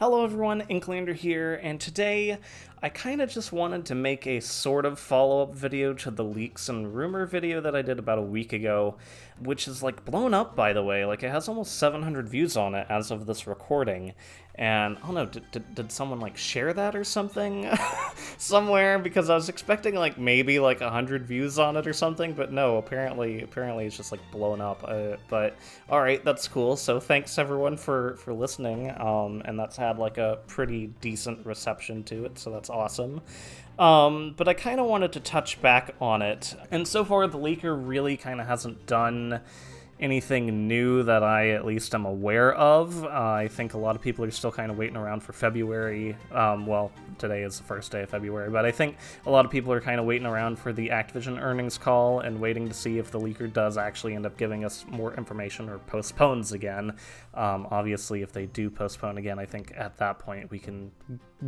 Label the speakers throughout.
Speaker 1: Hello everyone, Inklander here, and today I kind of just wanted to make a sort of follow-up video to the leaks and rumor video that I did about a week ago, which is like blown up, by the way. Like, it has almost 700 views on it as of this recording, and I don't know, did someone like share that or something somewhere? Because I was expecting like maybe like 100 views on it or something, but no, apparently it's just like blown up. But all right, that's cool. So thanks everyone for listening, and that's had like a pretty decent reception to it, so that's awesome. But I kind of wanted to touch back on it, and so far the leaker really kind of hasn't done anything new that I at least am aware of. I think a lot of people are still kind of waiting around for February. Well, today is the first day of February, but I think a lot of people are kind of waiting around for the Activision earnings call and waiting to see if the leaker does actually end up giving us more information or postpones again. Obviously, if they do postpone again, I think at that point we can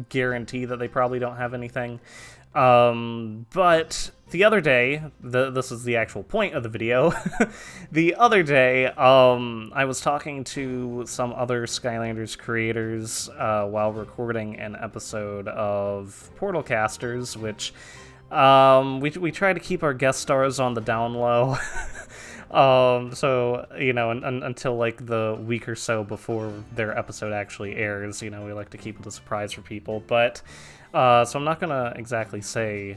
Speaker 1: guarantee that they probably don't have anything. But the other day, this is the actual point of the video, the other day, I was talking to some other Skylanders creators while recording an episode of Portalcasters, which we try to keep our guest stars on the down low. So, you know, until like the week or so before their episode actually airs, you know, we like to keep it a surprise for people. But so I'm not gonna exactly say.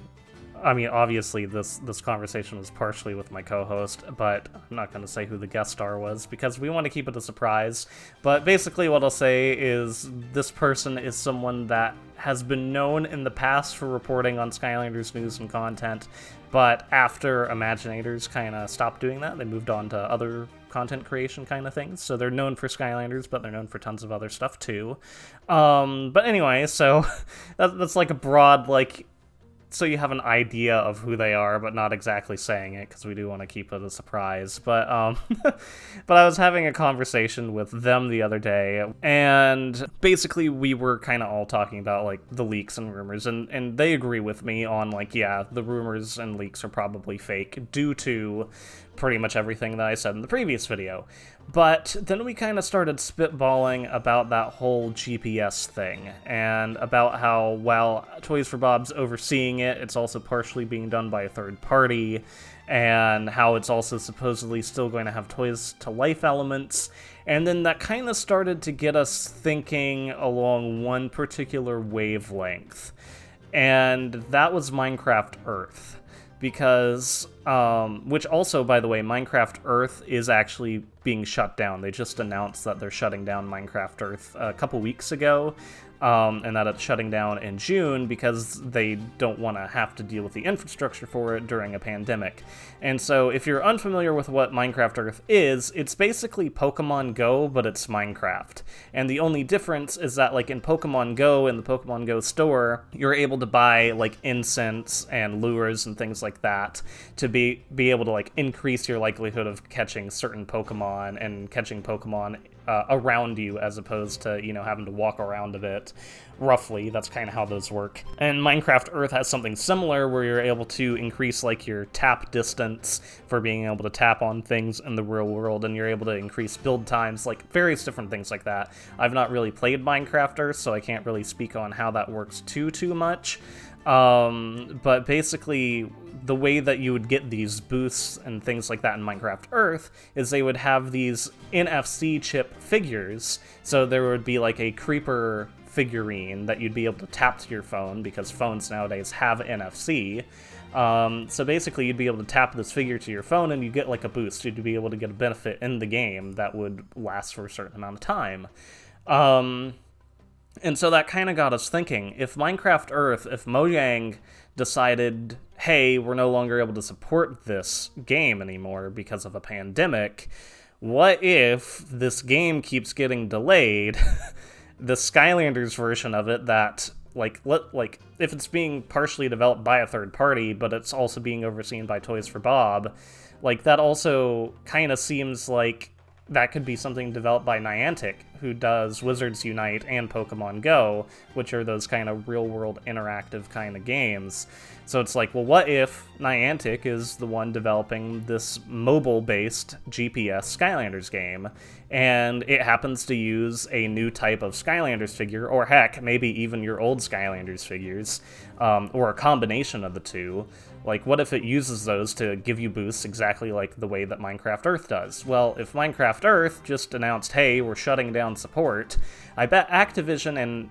Speaker 1: I mean, obviously, this conversation was partially with my co-host, but I'm not going to say who the guest star was, because we want to keep it a surprise. But basically what I'll say is this person is someone that has been known in the past for reporting on Skylanders news and content, but after Imaginators kind of stopped doing that, they moved on to other content creation kind of things. So they're known for Skylanders, but they're known for tons of other stuff too. But anyway, so that's like a broad, like, so you have an idea of who they are, but not exactly saying it, because we do want to keep it a surprise. But but I was having a conversation with them the other day, and basically we were kind of all talking about like the leaks and rumors, and they agree with me on like, yeah, the rumors and leaks are probably fake due to pretty much everything that I said in the previous video. But then we kind of started spitballing about that whole GPS thing, and about how, while Toys for Bob's overseeing it, it's also partially being done by a third party, and how it's also supposedly still going to have Toys to Life elements. And then that kind of started to get us thinking along one particular wavelength, and that was Minecraft Earth. Because, which also, by the way, Minecraft Earth is actually being shut down. They just announced that they're shutting down Minecraft Earth a couple weeks ago, and that it's shutting down in June because they don't want to have to deal with the infrastructure for it during a pandemic. And so, if you're unfamiliar with what Minecraft Earth is, it's basically Pokemon Go, but it's Minecraft. And the only difference is that, like, in Pokemon Go, in the Pokemon Go store, you're able to buy, like, incense and lures and things like that to be able to, like, increase your likelihood of catching certain Pokemon and catching Pokemon around you, as opposed to, you know, having to walk around a bit. Roughly, that's kind of how those work. And Minecraft Earth has something similar, where you're able to increase, like, your tap distance for being able to tap on things in the real world, and you're able to increase build times, like, various different things like that. I've not really played Minecraft Earth, so I can't really speak on how that works too much. But basically, the way that you would get these boosts and things like that in Minecraft Earth is they would have these NFC chip figures. So there would be like a creeper figurine that you'd be able to tap to your phone, because phones nowadays have NFC. So basically you'd be able to tap this figure to your phone and you get like a boost. You'd be able to get a benefit in the game that would last for a certain amount of time. And so that kind of got us thinking, if Minecraft Earth, if Mojang decided, hey, we're no longer able to support this game anymore because of a pandemic, what if this game keeps getting delayed? The Skylanders version of it, that, like, if it's being partially developed by a third party, but it's also being overseen by Toys for Bob, like, that also kind of seems like that could be something developed by Niantic, who does Wizards Unite and Pokemon Go, which are those kind of real-world interactive kind of games. So it's like, well, what if Niantic is the one developing this mobile-based GPS Skylanders game, and it happens to use a new type of Skylanders figure, or heck, maybe even your old Skylanders figures, or a combination of the two. Like, what if it uses those to give you boosts exactly like the way that Minecraft Earth does? Well, if Minecraft Earth just announced, hey, we're shutting down support, I bet Activision and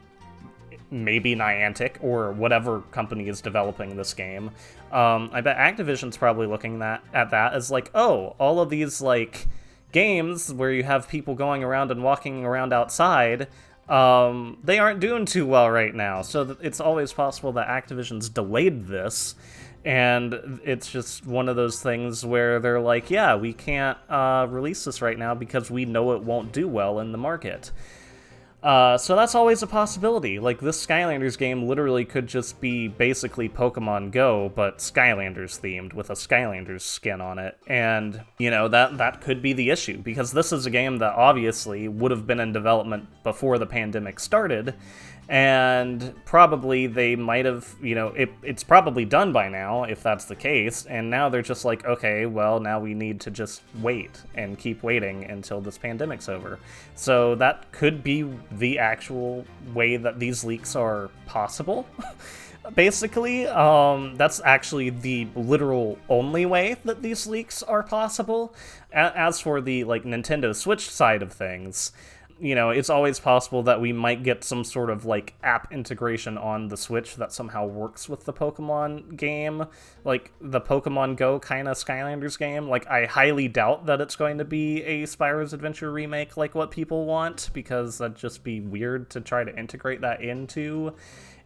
Speaker 1: maybe Niantic, or whatever company is developing this game, I bet Activision's probably looking at that as like, oh, all of these, like, games where you have people going around and walking around outside, they aren't doing too well right now. So it's always possible that Activision's delayed this, and it's just one of those things where they're like, yeah, we can't release this right now because we know it won't do well in the market. So that's always a possibility. Like, this Skylanders game literally could just be basically Pokemon Go, but Skylanders themed with a Skylanders skin on it. And, you know, that could be the issue, because this is a game that obviously would have been in development before the pandemic started, and probably they might have, you know, it's probably done by now, if that's the case, and now they're just like, okay, well, now we need to just wait and keep waiting until this pandemic's over. So that could be the actual way that these leaks are possible. Basically, that's actually the literal only way that these leaks are possible. As for the, like, Nintendo Switch side of things, you know, it's always possible that we might get some sort of, like, app integration on the Switch that somehow works with the Pokemon game, like the Pokemon Go kind of Skylanders game. Like, I highly doubt that it's going to be a Spyro's Adventure remake like what people want, because that'd just be weird to try to integrate that into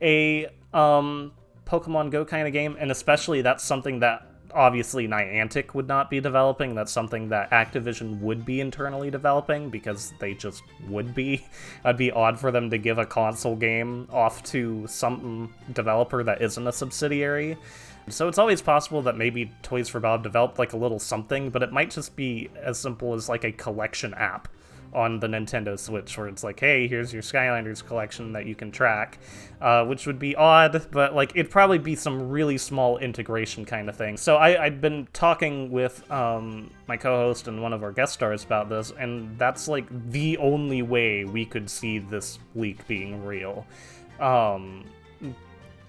Speaker 1: a Pokemon Go kind of game, and especially that's something that obviously Niantic would not be developing. That's something that Activision would be internally developing, because they just would be. It'd be odd for them to give a console game off to some developer that isn't a subsidiary. So it's always possible that maybe Toys for Bob developed like a little something, but it might just be as simple as like a collection app on the Nintendo Switch, where it's like, hey, here's your Skylanders collection that you can track, which would be odd, but like it'd probably be some really small integration kind of thing. So I'd been talking with my co-host and one of our guest stars about this, and that's like the only way we could see this leak being real.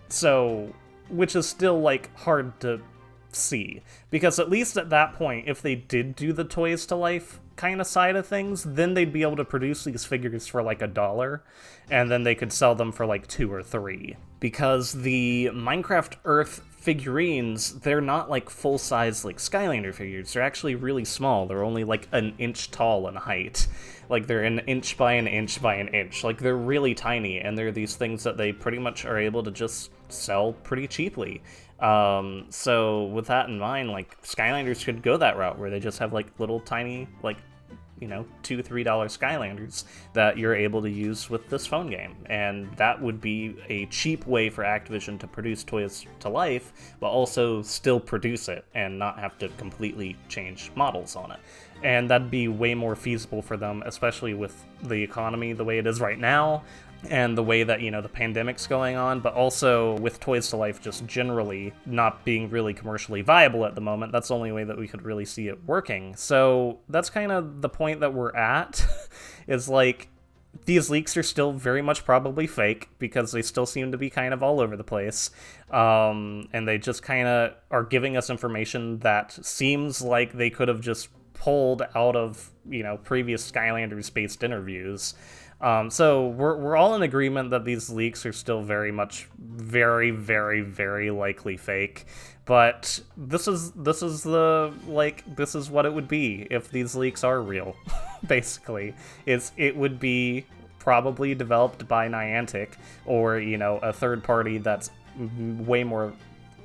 Speaker 1: So, which is still like hard to see, because at least at that point, if they did do the Toys to Life kind of side of things, then they'd be able to produce these figures for like $1, and then they could sell them for like $2 or $3. Because the Minecraft Earth figurines, they're not like full-size like Skylander figures. They're actually really small. They're only like an inch tall in height. Like, they're an inch by an inch by an inch. Like, they're really tiny, and they're these things that they pretty much are able to just sell pretty cheaply. So with that in mind, like, Skylanders could go that route, where they just have like little tiny, like, you know, $2-3 Skylanders that you're able to use with this phone game. And that would be a cheap way for Activision to produce Toys to Life, but also still produce it and not have to completely change models on it. And that'd be way more feasible for them, especially with the economy the way it is right now, and the way that, you know, the pandemic's going on, but also with Toys to Life just generally not being really commercially viable at the moment. That's the only way that we could really see it working. So that's kind of the point that we're at, is like, these leaks are still very much probably fake, because they still seem to be kind of all over the place. And they just kind of are giving us information that seems like they could have just pulled out of, you know, previous Skylanders-based interviews. So we're all in agreement that these leaks are still very much very, very, very likely fake. But this is what it would be if these leaks are real. Basically, it would be probably developed by Niantic, or, you know, a third party that's way more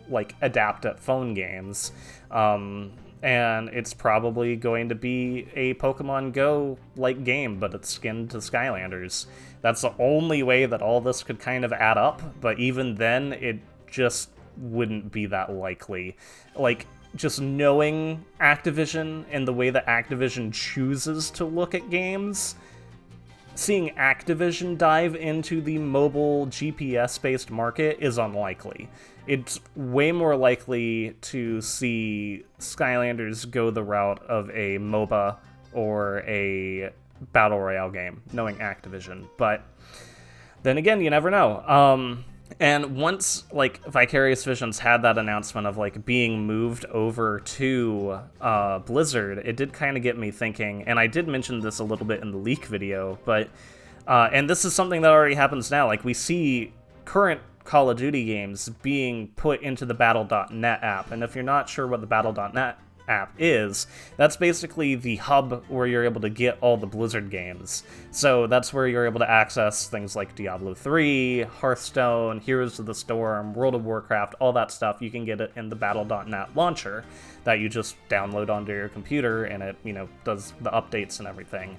Speaker 1: like adept at phone games. And it's probably going to be a Pokemon Go-like game, but it's skinned to Skylanders. That's the only way that all this could kind of add up, but even then, it just wouldn't be that likely. Like, just knowing Activision and the way that Activision chooses to look at games, seeing Activision dive into the mobile GPS-based market is unlikely. It's way more likely to see Skylanders go the route of a MOBA or a Battle Royale game, knowing Activision. But then again, you never know. And once, like, Vicarious Visions had that announcement of, like, being moved over to Blizzard, it did kind of get me thinking, and I did mention this a little bit in the leak video, but, and this is something that already happens now, like, we see current Call of Duty games being put into the Battle.net app, and if you're not sure what the Battle.net app is, that's basically the hub where you're able to get all the Blizzard games. So that's where you're able to access things like Diablo 3, Hearthstone, Heroes of the Storm, World of Warcraft, all that stuff. You can get it in the Battle.net launcher that you just download onto your computer, and it, you know, does the updates and everything.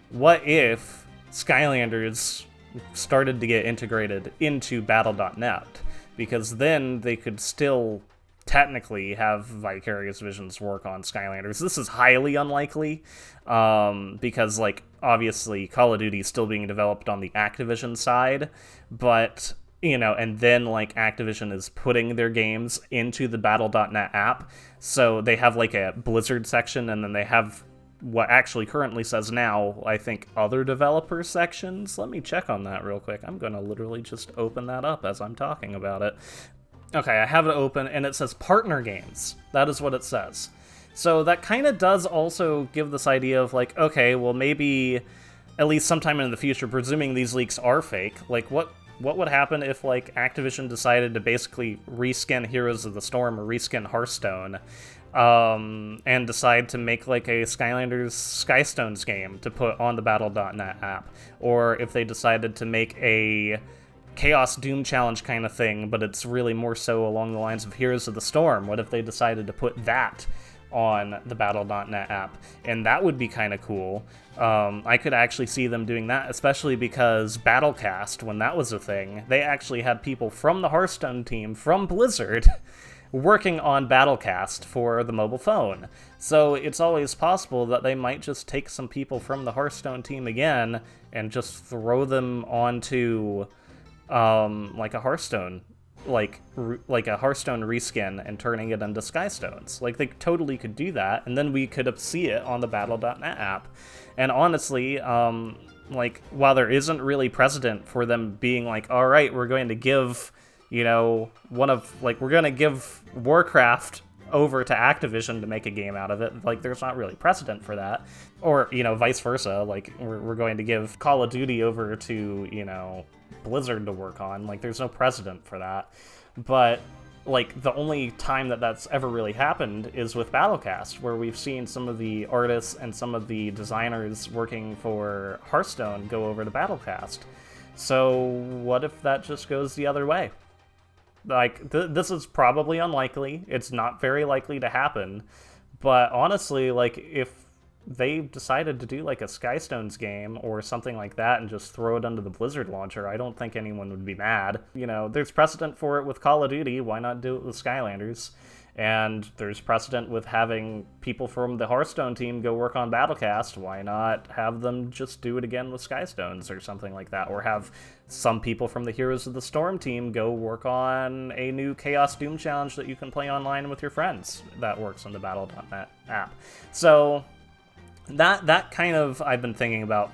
Speaker 1: What if Skylanders started to get integrated into Battle.net? Because then they could still technically have Vicarious Visions work on Skylanders. This is highly unlikely, because, like, obviously Call of Duty is still being developed on the Activision side, but, you know, and then, like, Activision is putting their games into the Battle.net app, so they have, like, a Blizzard section, and then they have what actually currently says now, I think, other developer sections. Let me check on that real quick. I'm gonna literally just open that up as I'm talking about it. Okay, I have it open, and it says partner games. That is what it says. So that kind of does also give this idea of, like, okay, well, maybe at least sometime in the future, presuming these leaks are fake, like, what would happen if, like, Activision decided to basically reskin Heroes of the Storm or reskin Hearthstone, and decide to make, like, a Skylanders Skystones game to put on the Battle.net app, or if they decided to make a Chaos Doom Challenge kind of thing, but it's really more so along the lines of Heroes of the Storm. What if they decided to put that on the Battle.net app? And that would be kind of cool. I could actually see them doing that, especially because Battlecast, when that was a thing, they actually had people from the Hearthstone team from Blizzard working on Battlecast for the mobile phone. So it's always possible that they might just take some people from the Hearthstone team again and just throw them onto like a Hearthstone, like a Hearthstone reskin and turning it into Skystones. Like, they totally could do that, and then we could see it on the Battle.net app. And honestly, like, while there isn't really precedent for them being like, all right, we're going to give, you know, we're going to give Warcraft over to Activision to make a game out of it, like, there's not really precedent for that. Or, you know, vice versa, like, we're going to give Call of Duty over to, you know, Blizzard to work on. Like, there's no precedent for that. But, like, the only time that that's ever really happened is with Battlecast, where we've seen some of the artists and some of the designers working for Hearthstone go over to Battlecast. So what if that just goes the other way? Like, this is probably unlikely. It's not very likely to happen. But honestly, like, if they decided to do, like, a Skystones game or something like that and just throw it under the Blizzard launcher, I don't think anyone would be mad. You know, there's precedent for it with Call of Duty. Why not do it with Skylanders? And there's precedent with having people from the Hearthstone team go work on Battlecast. Why not have them just do it again with Skystones or something like that? Or have some people from the Heroes of the Storm team go work on a new Chaos Doom Challenge that you can play online with your friends that works on the Battle.net app. So that kind of I've been thinking about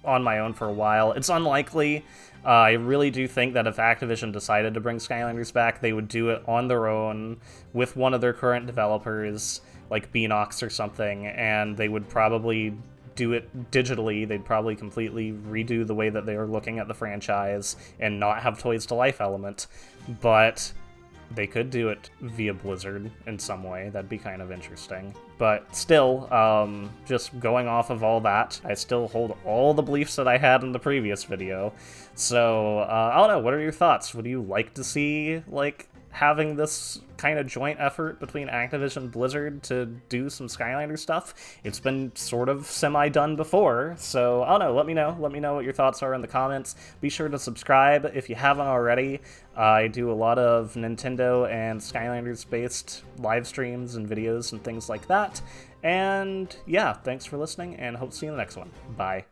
Speaker 1: on my own for a while. It's unlikely. I really do think that if Activision decided to bring Skylanders back, they would do it on their own with one of their current developers, like Beanox or something, and they would probably do it digitally. They'd probably completely redo the way that they are looking at the franchise and not have Toys to Life element, but they could do it via Blizzard in some way. That'd be kind of interesting. But still, just going off of all that, I still hold all the beliefs that I had in the previous video. So, I don't know, what are your thoughts? Would you like to see, like, having this kind of joint effort between Activision and Blizzard to do some Skylander stuff? It's been sort of semi-done before, so I don't know, let me know. Let me know what your thoughts are in the comments. Be sure to subscribe if you haven't already. I do a lot of Nintendo and Skylanders-based live streams and videos and things like that. And yeah, thanks for listening, and hope to see you in the next one. Bye.